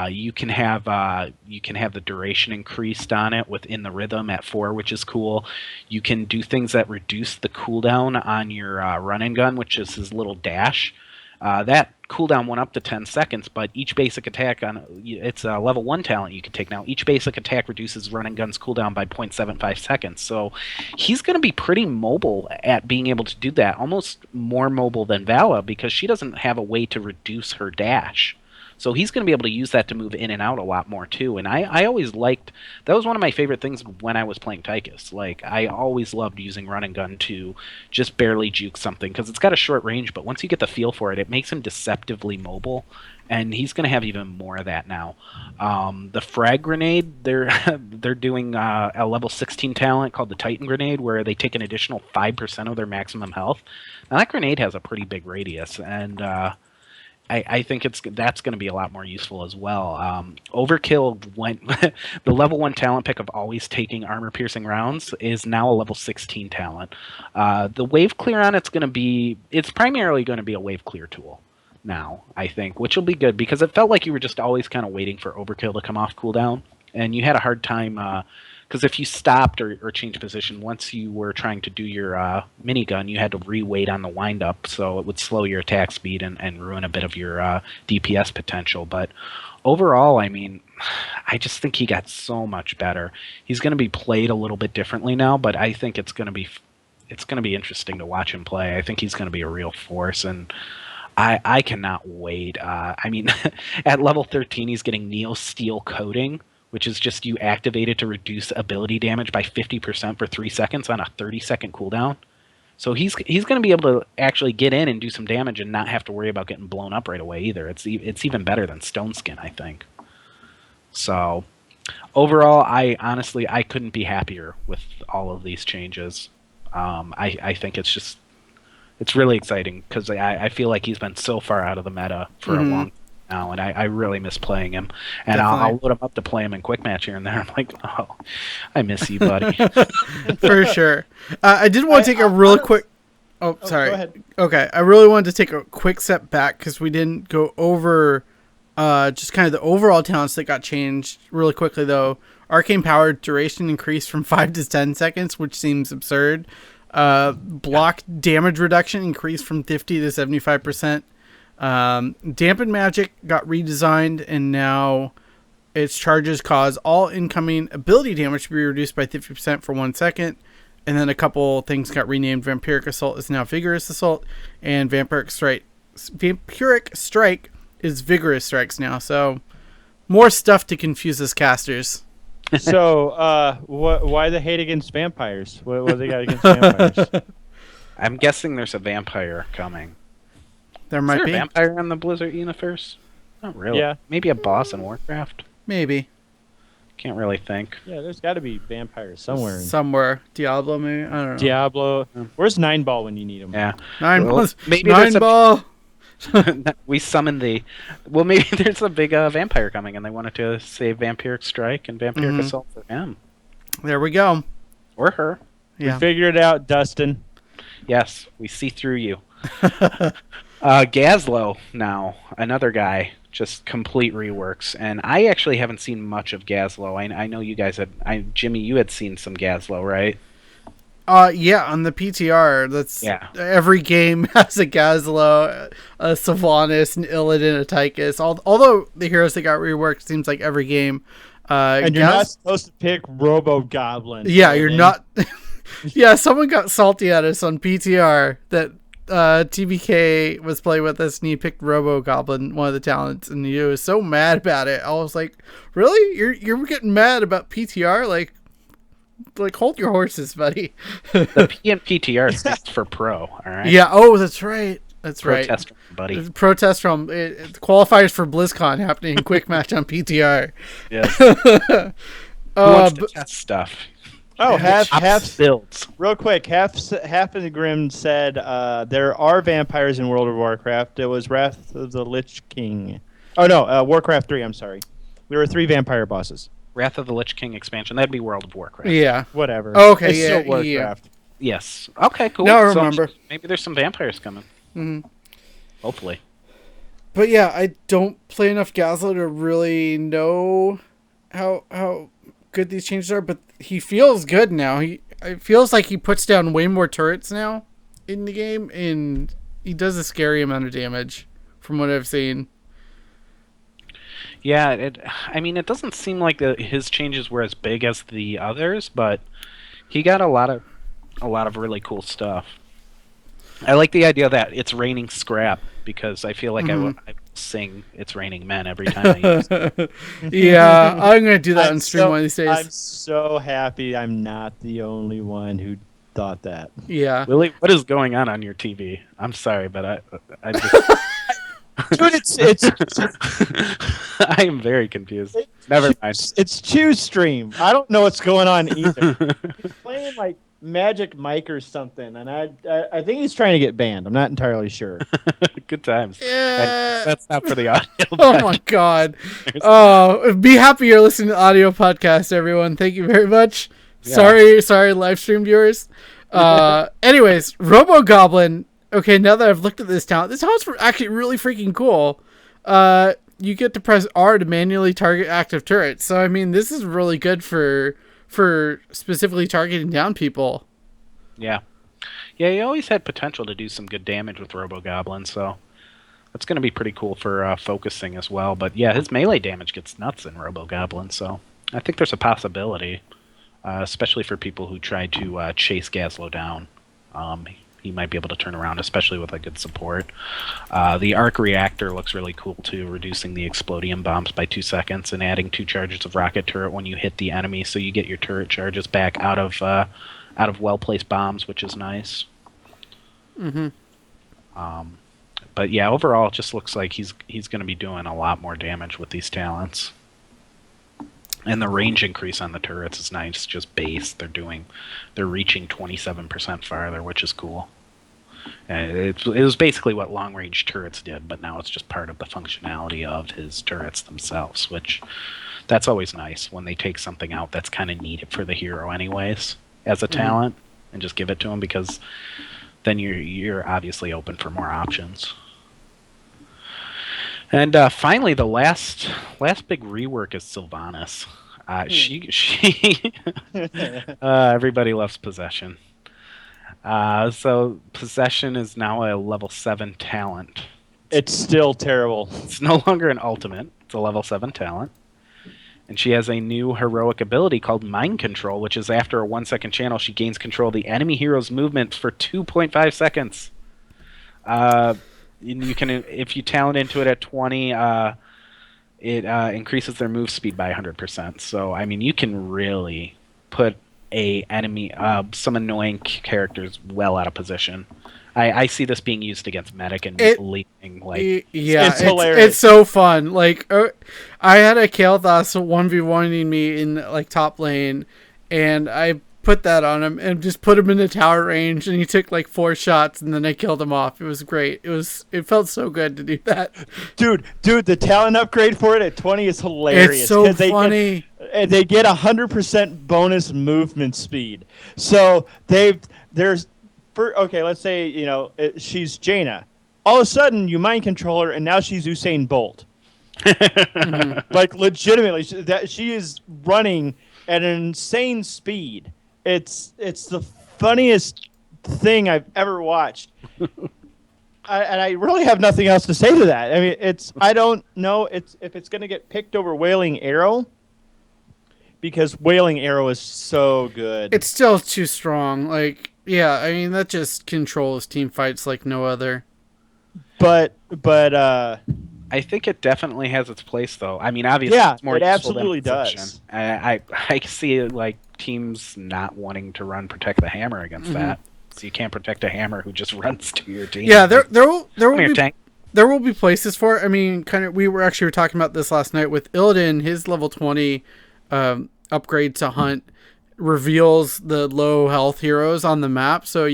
You can have the duration increased on it within the rhythm at 4, which is cool. You can do things that reduce the cooldown on your run and gun, which is his little dash. That cooldown went up to 10 seconds, but each basic attack it's a level 1 talent you can take now. Each basic attack reduces run and gun's cooldown by 0.75 seconds. So he's going to be pretty mobile at being able to do that, almost more mobile than Vala, because she doesn't have a way to reduce her dash. So he's going to be able to use that to move in and out a lot more too. And I always liked, that was one of my favorite things when I was playing Tychus. Like, I always loved using run and gun to just barely juke something, because it's got a short range, but once you get the feel for it, it makes him deceptively mobile. And he's going to have even more of that now. The frag grenade, they're doing a level 16 talent called the Titan grenade, where they take an additional 5% of their maximum health. Now that grenade has a pretty big radius, and I think that's going to be a lot more useful as well. Overkill went the level 1 talent pick of always taking armor piercing rounds is now a level 16 talent. The wave clear on it's primarily going to be a wave clear tool now, I think, which will be good, because it felt like you were just always kind of waiting for overkill to come off cooldown, and you had a hard time because if you stopped or changed position once you were trying to do your minigun, you had to re-wait on the windup, so it would slow your attack speed and ruin a bit of your DPS potential. But overall, I mean, I just think he got so much better. He's going to be played a little bit differently now, but I think it's going to be interesting to watch him play. I think he's going to be a real force, and I cannot wait. I mean, at level 13, he's getting Neo Steel Coating, which is just you activate it to reduce ability damage by 50% for 3 seconds on a 30-second cooldown. So he's going to be able to actually get in and do some damage and not have to worry about getting blown up right away either. It's even better than Stone Skin, I think. So overall, I couldn't be happier with all of these changes. I think it's really exciting, because I feel like he's been so far out of the meta for a long time now, and I really miss playing him. And I'll load him up to play him in quick match here and there. I'm like, oh, I miss you, buddy. For sure. I did want to take a real quick... Oh, sorry. Go ahead. Okay, I really wanted to take a quick step back, because we didn't go over just kind of the overall talents that got changed really quickly, though. Arcane Power duration increased from 5 to 10 seconds, which seems absurd. Block damage reduction increased from 50 to 75%. Dampened Magic got redesigned, and now its charges cause all incoming ability damage to be reduced by 50% for 1 second. And then a couple things got renamed. Vampiric Assault is now Vigorous Assault, and Vampiric Strike is Vigorous Strikes now. So more stuff to confuse us casters. So, why the hate against vampires? What they got against vampires? I'm guessing there's a vampire coming. There might be a vampire in the Blizzard universe? Not really. Yeah. Maybe a boss in Warcraft? Maybe. Can't really think. Yeah, there's got to be vampires somewhere. Somewhere. Diablo, maybe? I don't know. Diablo. Where's 9 Ball when you need him? Yeah. Nine Well, Ball. maybe Nine there's Ball. We summoned the. Well, maybe there's a big vampire coming, and they wanted to save Vampiric Strike and Vampiric Assault for him There we go. or her. Yeah. We figured it out, Dustin. Yes, we see through you. Gazlo now, another guy, just complete reworks, and I actually haven't seen much of Gazlo. I know you guys had. Jimmy, you had seen some Gazlo, right? Yeah, on the PTR, that's every game has a Gazlo, a Sylvanas, an Illidan, a Tychus. Although the heroes that got reworked seems like every game. And you're not supposed to pick Robo Goblin. Yeah, you're not. Yeah, someone got salty at us on PTR that TBK was playing with us and he picked Robo Goblin, one of the talents, and he was so mad about it. I was like, really? You're getting mad about PTR? Like hold your horses, buddy. The P and PTR stands for pro, all right? Yeah, oh, that's right. That's Protest, right. buddy. Protest from qualifiers for BlizzCon happening in quick match on PTR. Yes. Who wants to test stuff? Oh, half builds. Real quick, half of the Grim said there are vampires in World of Warcraft. It was Wrath of the Lich King. Oh no, Warcraft 3. I'm sorry. There were 3 vampire bosses. Wrath of the Lich King expansion. That'd be World of Warcraft. Yeah. Whatever. Oh, okay. It's still Warcraft. Yeah. Yes. Okay. Cool. Now I remember. So maybe there's some vampires coming. Mm-hmm. Hopefully. But yeah, I don't play enough Gazlo to really know how good these changes are. But he feels good now. It feels like he puts down way more turrets now in the game, and he does a scary amount of damage from what I've seen. Yeah, it doesn't seem like his changes were as big as the others, but he got a lot of really cool stuff. I like the idea that it's raining scrap because I feel like I sing "It's Raining Men" every time I use it. Yeah, I'm gonna do that on stream one of these days. I'm so happy I'm not the only one who thought that. Yeah, Willie, what is going on your TV? I'm sorry, but I just. Dude, it's I am very confused. Never mind. It's Choose Stream. I don't know what's going on either. He's playing like Magic Mike or something, and I think he's trying to get banned. I'm not entirely sure. Good times. Yeah. And that's not for the audio. Oh my god. Oh, be happy you're listening to the audio podcast, everyone. Thank you very much. Yeah. Sorry, live stream viewers. Anyways, Robo Goblin. Okay, now that I've looked at this talent's actually really freaking cool. You get to press R to manually target active turrets. So, I mean, this is really good for specifically targeting down people. Yeah. Yeah, he always had potential to do some good damage with Robo Goblin, so that's going to be pretty cool for focusing as well. But yeah, his melee damage gets nuts in Robo Goblin, so I think there's a possibility, especially for people who try to chase Gazlo down. He might be able to turn around, especially with a good support. The arc reactor looks really cool too, reducing the explodium bombs by 2 seconds and adding 2 charges of rocket turret when you hit the enemy, so you get your turret charges back out of well-placed bombs, which is nice. Mm-hmm. But yeah, overall, it just looks like he's going to be doing a lot more damage with these talents. And the range increase on the turrets is nice, just base. They're reaching 27% farther, which is cool. And it was basically what long-range turrets did, but now it's just part of the functionality of his turrets themselves, which that's always nice when they take something out that's kind of needed for the hero anyways, as a talent, and just give it to him, because then you're obviously open for more options. And finally, the last big rework is Sylvanas. She everybody loves Possession. So Possession is now a level 7 talent. It's still terrible. It's no longer an ultimate. It's a level 7 talent. And she has a new heroic ability called Mind Control, which is after a 1-second channel, she gains control of the enemy hero's movement for 2.5 seconds. You can, if you talent into it at 20, it increases their move speed by 100%. So I mean, you can really put some annoying characters well out of position. I see this being used against medic and leaving like it's hilarious. It's so fun. Like I had a Kael'thas 1v1ing me in like top lane, and I put that on him and just put him in the tower range, and he took like 4 shots, and then I killed him off. It was great. It felt so good to do that. Dude, the talent upgrade for it at 20 is hilarious. It's so funny. They get 100% bonus movement speed. So let's say she's Jaina. All of a sudden you mind control her, and now she's Usain Bolt. Like legitimately, she is running at an insane speed. It's the funniest thing I've ever watched. And I really have nothing else to say to that. I mean, I don't know if it's going to get picked over Wailing Arrow, because Wailing Arrow is so good. It's still too strong. Like, yeah, I mean, that just controls team fights like no other. But I think it definitely has its place, though. I mean, obviously, it's more it useful absolutely than Affliction. does. I see like teams not wanting to run Protect the Hammer against that. So you can't protect a hammer who just runs to your team. Yeah, there will be places for it. I mean, we were talking about this last night with Illidan. His level 20 upgrade to Hunt reveals the low health heroes on the map, so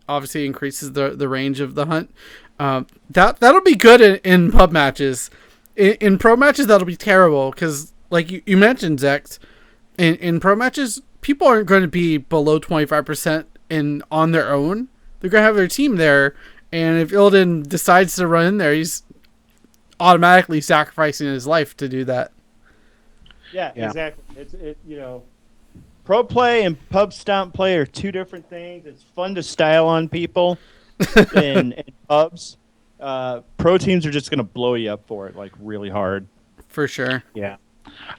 obviously increases the range of the Hunt. That'll be good in pub matches. In pro matches, that'll be terrible because, like you mentioned, Zex, in pro matches, people aren't going to be below 25% on their own. They're going to have their team there, and if Illidan decides to run in there, he's automatically sacrificing his life to do that. Yeah. Exactly. Pro play and pub stomp play are 2 different things. It's fun to style on people in pubs. Pro teams are just going to blow you up for it, like, really hard. For sure. Yeah.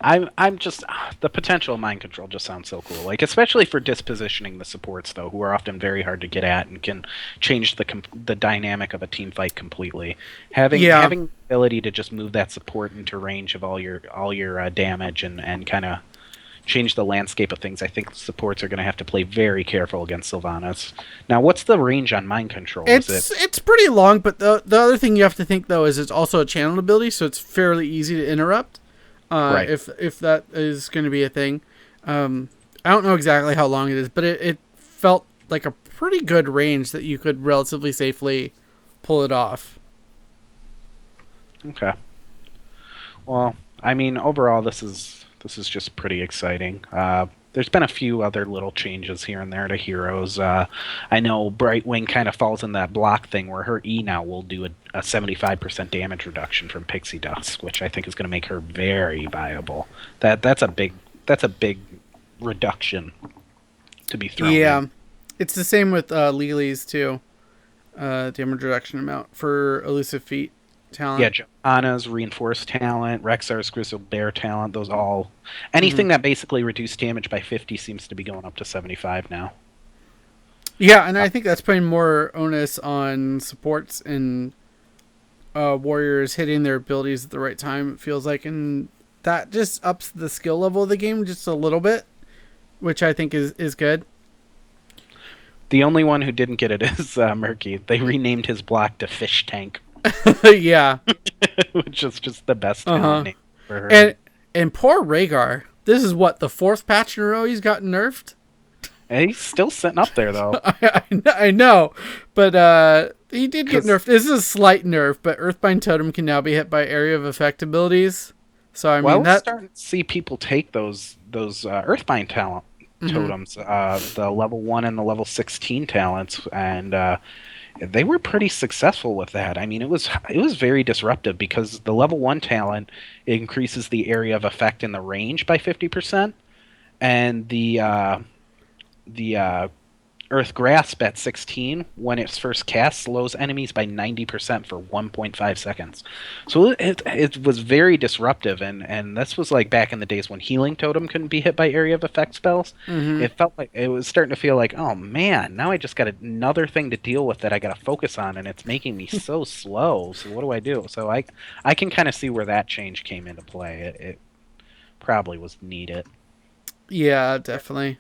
I'm just the potential of mind control just sounds so cool. Like, especially for dispositioning the supports, though, who are often very hard to get at and can change the dynamic of a team fight completely. Having the ability to just move that support into range of all your damage and kind of change the landscape of things. I think supports are going to have to play very careful against Sylvanas. Now, what's the range on mind control? It's pretty long, but the other thing you have to think, though, is it's also a channel ability, so it's fairly easy to interrupt. Right. If that is going to be a thing. I don't know exactly how long it is, but it felt like a pretty good range that you could relatively safely pull it off. Okay. Well, I mean, overall, this is just pretty exciting. There's been a few other little changes here and there to heroes. I know Brightwing kind of falls in that block thing where her E now will do a 75% damage reduction from Pixie Dust, which I think is going to make her very viable. That's a big reduction to be thrown. Yeah, in. It's the same with Lily's too. Damage reduction amount for Elusive Feat talent. Yeah, Johanna's reinforced talent, Rexar's Grizzled Bear talent, those all... Anything that basically reduced damage by 50 seems to be going up to 75 now. Yeah, and I think that's putting more onus on supports and warriors hitting their abilities at the right time, it feels like. And that just ups the skill level of the game just a little bit, which I think is good. The only one who didn't get it is Murky. They renamed his block to Fish Tank. Yeah. Which is just the best name for her. And poor Rhaegar. This is what, the 4th patch in a row he's gotten nerfed? And he's still sitting up there, though. I know. But he did get nerfed. This is a slight nerf, but Earthbind Totem can now be hit by area of effect abilities. So, I mean, we're starting to see people take those Earthbind totems, the level 1 and the level 16 talents, and... they were pretty successful with that. I mean, it was very disruptive because the level 1 talent increases the area of effect in the range by 50%, and the Earth Grasp at 16, when it's first cast, slows enemies by 90% for 1.5 seconds. So it was very disruptive, and this was like back in the days when Healing Totem couldn't be hit by area of effect spells. It felt like it was starting to feel like, oh man, now I just got another thing to deal with that I got to focus on, and it's making me so slow. So what do I do? So I can kind of see where that change came into play. It probably was needed. Yeah, definitely.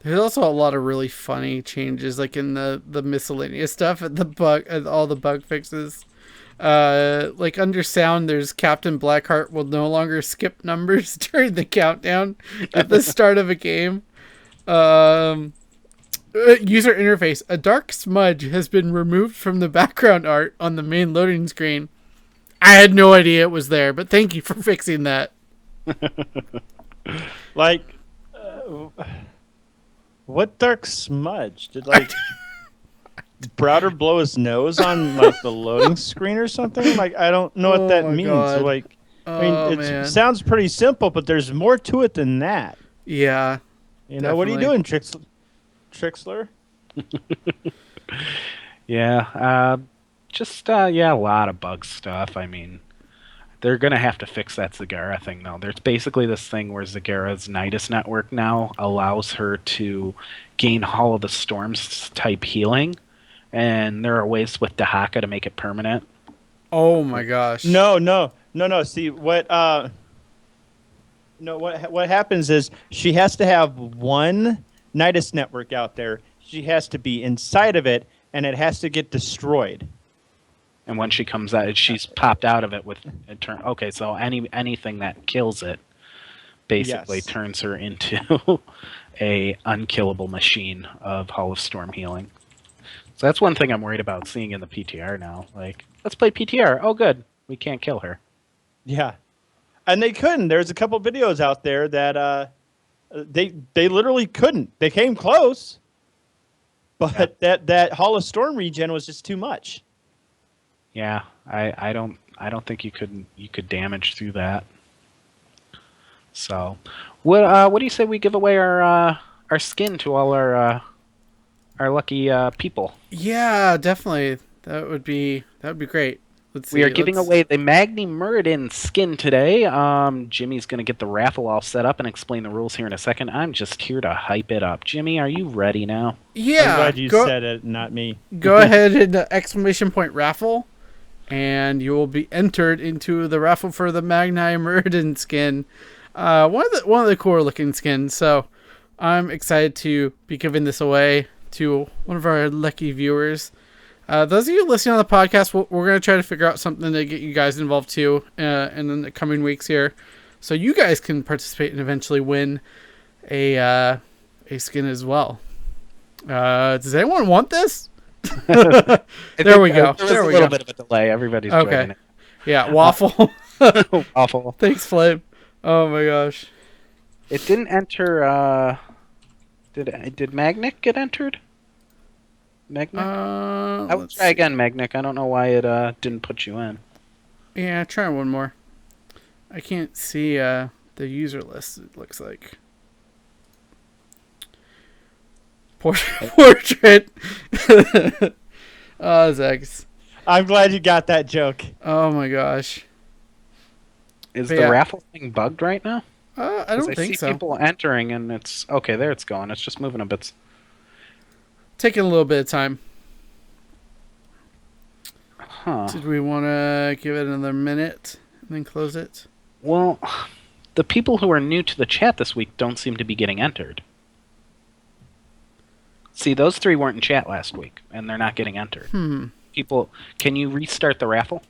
There's also a lot of really funny changes, like in the miscellaneous stuff and all the bug fixes. Like under sound, there's Captain Blackheart will no longer skip numbers during the countdown at the start of a game. User interface. A dark smudge has been removed from the background art on the main loading screen. I had no idea it was there, but thank you for fixing that. Like, what dark smudge? Did like Browder blow his nose on like the loading screen or something? Like, I don't know what that means. God. Like, I mean, Man. it sounds pretty simple, but there's more to it than that. Yeah. You know, what are you doing, Trixler? Yeah, a lot of bug stuff. I mean, they're gonna have to fix that Zagara thing though. There's basically this thing where Zagara's Nidus network now allows her to gain Hall of the Storms type healing, and there are ways with Dahaka to make it permanent. Oh my gosh. No. See what? No, what happens is she has to have one Nidus network out there. She has to be inside of it, and it has to get destroyed. And when she comes out, she's popped out of it with a turn. Okay, so anything that kills it basically turns her into a unkillable machine of Hall of Storm healing. So that's one thing I'm worried about seeing in the PTR now. Like, let's play PTR. Oh, good. We can't kill her. Yeah. And they couldn't. There's a couple videos out there that they literally couldn't. They came close, but that Hall of Storm regen was just too much. Yeah, I don't think you could damage through that. So, what do you say we give away our skin to all our lucky people? Yeah, definitely. That would be great. We are giving away the Magni Muradin skin today. Jimmy's going to get the raffle all set up and explain the rules here in a second. I'm just here to hype it up. Jimmy, are you ready now? Yeah. I'm glad you said it, not me. Go ahead and exclamation point raffle, and you will be entered into the raffle for the Magni Muradin skin. One of the cooler looking skins. So I'm excited to be giving this away to one of our lucky viewers. Those of you listening on the podcast, we're going to try to figure out something to get you guys involved too in the coming weeks here. So you guys can participate and eventually win a skin as well. Does anyone want this? There we go. There was a little bit of a delay. Everybody's joining it. Yeah, Waffle. Waffle. Thanks, Flame. Oh my gosh. It didn't enter. Did Magnic get entered? Magnic? I will try again, Magnic. I don't know why it didn't put you in. Yeah, try one more. I can't see the user list, it looks like. Portrait. Oh, Zags. I'm glad you got that joke. Oh my gosh. Is the raffle thing bugged right now? I don't think so. I see people entering and it's... Okay, there it's going. It's just moving a bit. Taking a little bit of time. Huh. Did we want to give it another minute and then close it? Well, the people who are new to the chat this week don't seem to be getting entered. See, those three weren't in chat last week, and they're not getting entered. People, can you restart the raffle?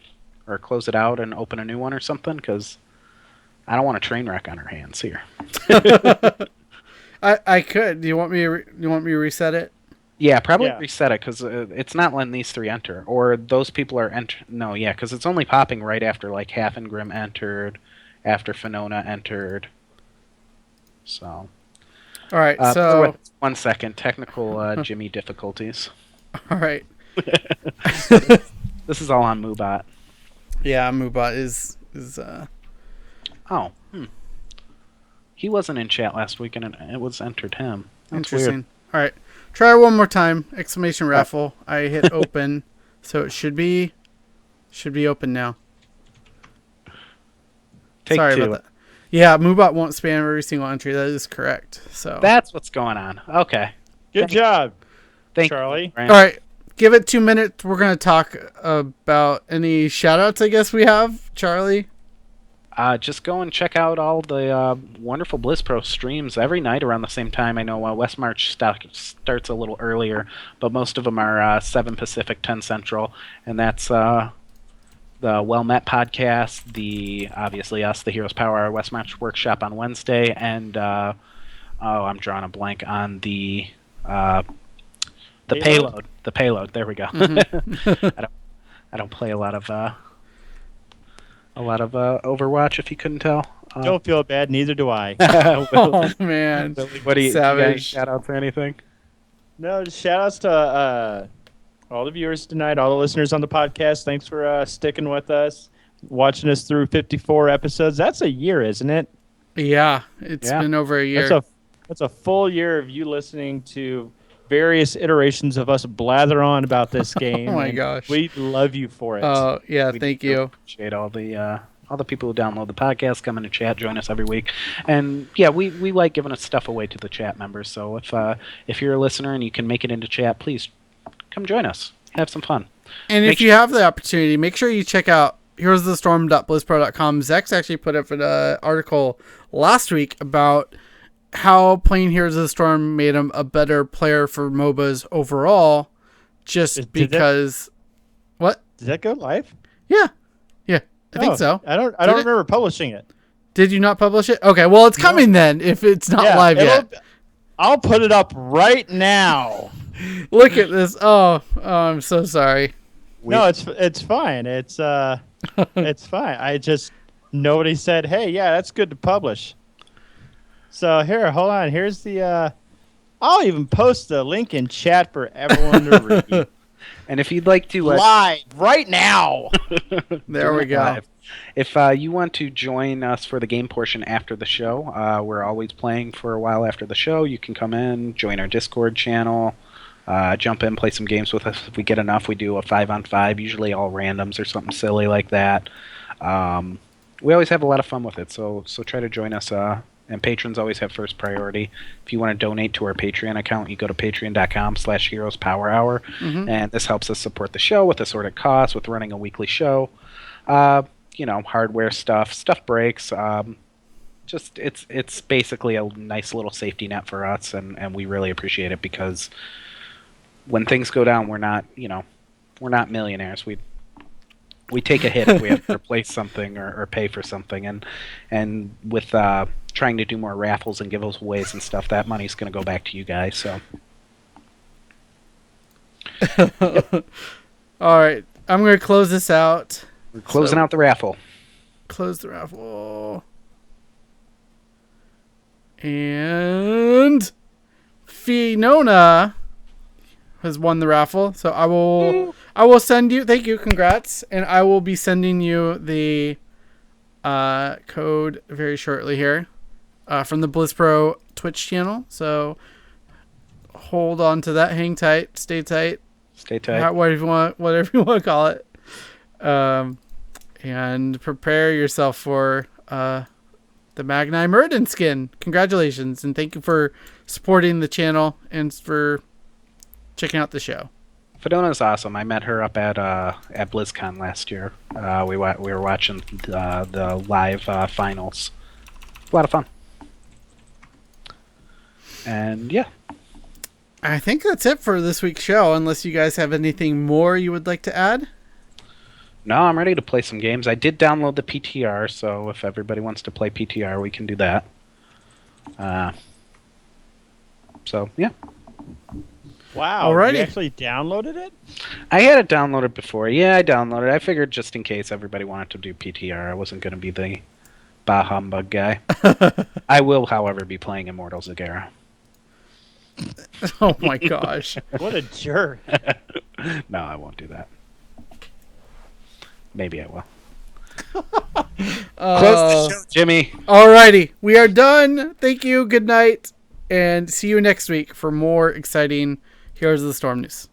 Or close it out and open a new one or something? Because I don't want a train wreck on our hands here. I could. Do you want me to reset it? Yeah, probably reset it, because it's not letting these three enter. Or those people are No, yeah, because it's only popping right after, like, Halfengrim entered, after Finona entered. So... All right, so... 1 second. Technical Jimmy difficulties. All right. This is all on Moobot. Yeah, Moobot is Oh. He wasn't in chat last week, and it was entered him. That's interesting. weird. All right. Try one more time. Exclamation raffle. I hit open, so it should be open now. Sorry about that. Yeah, Moobot won't spam every single entry. That is correct. So that's what's going on. Okay. Good job. Thank Charlie. You, all right. Give it 2 minutes. We're going to talk about any shout-outs, I guess we have. Charlie? Just go and check out all the wonderful BlizzPro streams every night around the same time. I know West March starts a little earlier, but most of them are 7 Pacific, 10 Central, and that's the Well Met podcast, obviously us, the Heroes Powerhour West March Workshop on Wednesday, and I'm drawing a blank on the Payload? payload. The payload. There we go. Mm-hmm. I don't play a lot of Overwatch. If you couldn't tell. Don't feel bad. Neither do I. Oh man, Billy, what do you savage. shout outs or anything? No, just shout outs to all the viewers tonight, all the listeners on the podcast. Thanks for sticking with us, watching us through 54 episodes. That's a year, isn't it? Yeah, it's been over a year. That's a full year of you listening to various iterations of us blather on about this game. Oh my and gosh. we love you for it. Oh yeah, We thank do you. Appreciate all the people who download the podcast, come in and chat, join us every week, and yeah, we like giving us stuff away to the chat members. So if you're a listener and you can make it into chat, please come join us, have some fun. And if you have the opportunity, make sure you check out heroesofthestorm.blizzpro.com. Zex actually put up an article last week about how playing Heroes of the Storm made him a better player for MOBAs overall, just because. What? Did that go live? Yeah, I think so. I don't remember publishing it. Did you not publish it? Okay, well it's coming then. If it's not live yet, I'll put it up right now. Look at this. Oh, I'm so sorry. No, it's fine. It's it's fine. I just nobody said, "Hey, yeah, that's good to publish." So here, hold on. Here's the. I'll even post the link in chat for everyone to read. And if you'd like to Live right now. There we go. live. If you want to join us for the game portion after the show, we're always playing for a while after the show. You can come in, join our Discord channel, jump in, play some games with us. If we get enough, we do a 5-on-5, usually all randoms or something silly like that. We always have a lot of fun with it, so try to join us. And patrons always have first priority. If you want to donate to our Patreon account, you go to patreon.com/heroespowerhour, and this helps us support the show with assorted costs, with running a weekly show. Hardware stuff breaks. Just it's basically a nice little safety net for us, and we really appreciate it because when things go down, we're not millionaires. We take a hit if we have to replace something or pay for something, and with trying to do more raffles and giveaways and stuff, that money's going to go back to you guys. So, All right, I'm going to close this out. we're closing out the raffle. Close the raffle. And Fiona has won the raffle, so I will send you. Thank you, congrats, and I will be sending you the code very shortly here from the BlizzPro Twitch channel. So hold on to that. Hang tight. Stay tight. Stay tight. Whatever you want to call it. And prepare yourself for the Magnai Murden skin. Congratulations, and thank you for supporting the channel and for checking out the show. Fidona's awesome. I met her up at BlizzCon last year. We were watching the live finals. A lot of fun. And yeah. I think that's it for this week's show, unless you guys have anything more you would like to add. No, I'm ready to play some games. I did download the PTR, so if everybody wants to play PTR, we can do that. So, yeah. Wow. Alrighty. You actually downloaded it? I had it downloaded before. Yeah, I downloaded it. I figured just in case everybody wanted to do PTR, I wasn't going to be the bah humbug guy. I will, however, be playing Immortal Zagara. Oh my gosh. What a jerk. No, I won't do that. Maybe I will. Close the show, Jimmy. Alrighty, we are done. Thank you. Good night, and see you next week for more exciting Heroes of the Storm news.